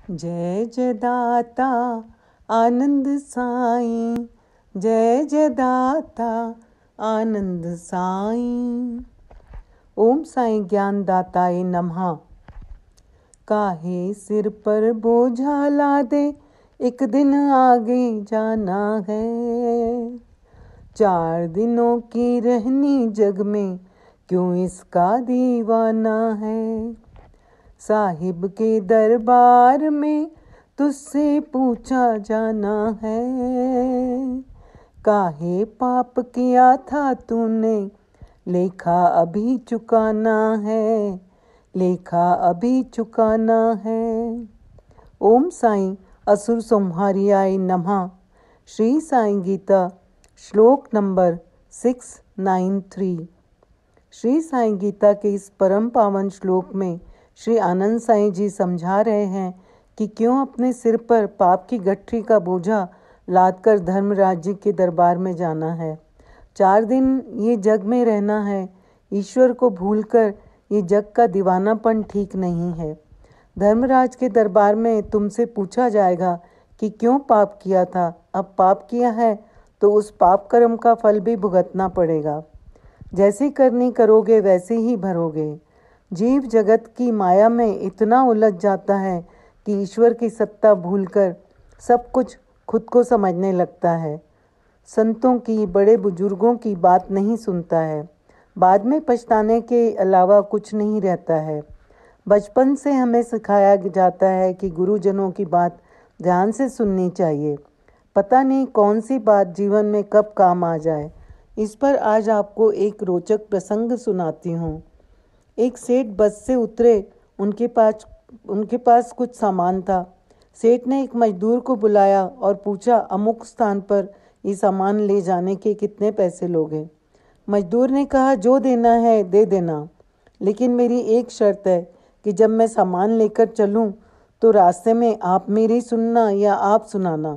जय जय दाता आनंद साईं, जय जय दाता आनंद साईं। ओम साईं ज्ञान दाताए नमः। काहे सिर पर बोझा लादे, एक दिन आगे जाना है। 4 दिनों की रहनी जग में, क्यों इसका दीवाना है। साहिब के दरबार में तुझसे पूछा जाना है। काहे पाप किया था तूने, लेखा अभी चुकाना है, लेखा अभी चुकाना है। ओम साईं असुर संहारियाय नमः। श्री साईं गीता श्लोक नंबर 693। श्री साईं गीता के इस परम पावन श्लोक में श्री आनंद साईं जी समझा रहे हैं कि क्यों अपने सिर पर पाप की गठरी का बोझा लादकर धर्म राज्य के दरबार में जाना है। 4 दिन ये जग में रहना है। ईश्वर को भूलकर ये जग का दीवानापन ठीक नहीं है। धर्मराज के दरबार में तुमसे पूछा जाएगा कि क्यों पाप किया था। अब पाप किया है तो उस पाप कर्म का फल भी भुगतना पड़ेगा। जैसी करनी करोगे वैसे ही भरोगे। जीव जगत की माया में इतना उलझ जाता है कि ईश्वर की सत्ता भूलकर सब कुछ खुद को समझने लगता है। संतों की, बड़े बुजुर्गों की बात नहीं सुनता है। बाद में पछताने के अलावा कुछ नहीं रहता है। बचपन से हमें सिखाया जाता है कि गुरुजनों की बात ध्यान से सुननी चाहिए। पता नहीं कौन सी बात जीवन में कब काम आ जाए। इस पर आज आपको एक रोचक प्रसंग सुनाती हूँ। एक सेठ बस से उतरे। उनके पास कुछ सामान था। सेठ ने एक मजदूर को बुलाया और पूछा, अमुक स्थान पर ये सामान ले जाने के कितने पैसे लोगे। मजदूर ने कहा, जो देना है दे देना, लेकिन मेरी एक शर्त है कि जब मैं सामान लेकर चलूं तो रास्ते में आप मेरी सुनना या आप सुनाना।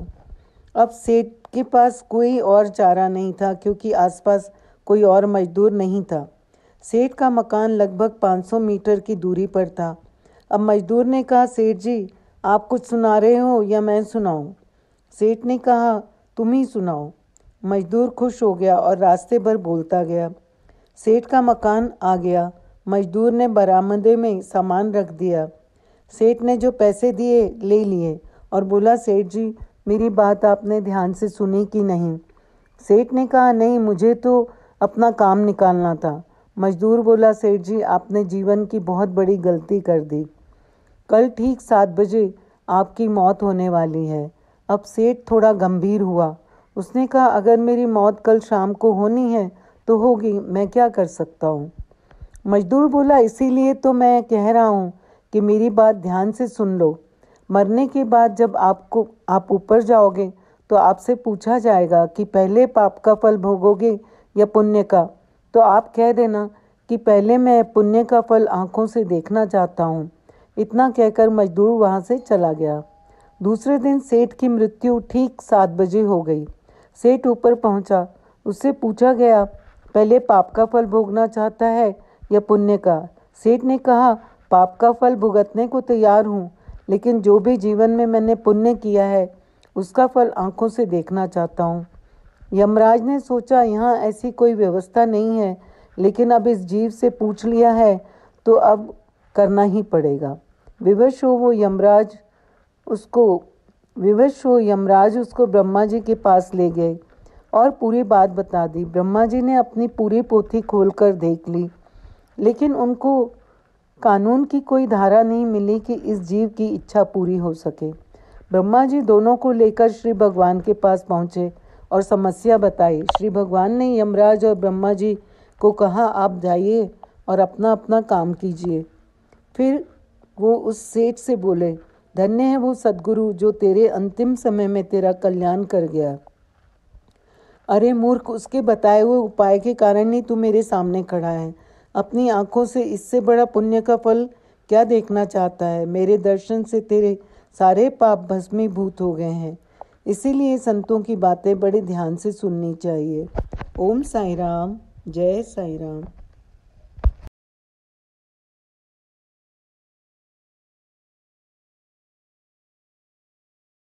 अब सेठ के पास कोई और चारा नहीं था, क्योंकि आसपास कोई और मजदूर नहीं था। सेठ का मकान लगभग 500 मीटर की दूरी पर था। अब मजदूर ने कहा, सेठ जी आप कुछ सुना रहे हो या मैं सुनाऊं? सेठ ने कहा, तुम ही सुनाओ। मजदूर खुश हो गया और रास्ते भर बोलता गया। सेठ का मकान आ गया। मजदूर ने बरामदे में सामान रख दिया। सेठ ने जो पैसे दिए ले लिए और बोला, सेठ जी मेरी बात आपने ध्यान से सुनी कि नहीं? सेठ ने कहा, नहीं, मुझे तो अपना काम निकालना था। मजदूर बोला, सेठ जी आपने जीवन की बहुत बड़ी गलती कर दी। कल ठीक 7 बजे आपकी मौत होने वाली है। अब सेठ थोड़ा गंभीर हुआ। उसने कहा, अगर मेरी मौत कल शाम को होनी है तो होगी, मैं क्या कर सकता हूँ? मजदूर बोला, इसीलिए तो मैं कह रहा हूँ कि मेरी बात ध्यान से सुन लो। मरने के बाद जब आप ऊपर जाओगे तो आपसे पूछा जाएगा कि पहले पाप का फल भोगोगे या पुण्य का। तो आप कह देना कि पहले मैं पुण्य का फल आंखों से देखना चाहता हूँ। इतना कहकर मजदूर वहाँ से चला गया। दूसरे दिन सेठ की मृत्यु ठीक 7 बजे हो गई। सेठ ऊपर पहुँचा। उससे पूछा गया, पहले पाप का फल भोगना चाहता है या पुण्य का? सेठ ने कहा, पाप का फल भुगतने को तैयार हूँ, लेकिन जो भी जीवन में मैंने पुण्य किया है उसका फल आंखों से देखना चाहता हूँ। यमराज ने सोचा, यहाँ ऐसी कोई व्यवस्था नहीं है, लेकिन अब इस जीव से पूछ लिया है तो अब करना ही पड़ेगा। विवश हो यमराज उसको ब्रह्मा जी के पास ले गए और पूरी बात बता दी। ब्रह्मा जी ने अपनी पूरी पोथी खोलकर देख ली, लेकिन उनको कानून की कोई धारा नहीं मिली कि इस जीव की इच्छा पूरी हो सके। ब्रह्मा जी दोनों को लेकर श्री भगवान के पास पहुँचे और समस्या बताई। श्री भगवान ने यमराज और ब्रह्मा जी को कहा, आप जाइए और अपना अपना काम कीजिए। फिर वो उस सेठ से बोले, धन्य है वो सद्गुरु जो तेरे अंतिम समय में तेरा कल्याण कर गया। अरे मूर्ख, उसके बताए हुए उपाय के कारण ही तू मेरे सामने खड़ा है। अपनी आंखों से इससे बड़ा पुण्य का फल क्या देखना चाहता है? मेरे दर्शन से तेरे सारे पाप भस्मीभूत हो गए हैं। इसीलिए संतों की बातें बड़े ध्यान से सुननी चाहिए। ओम साईं राम, जय साईं राम।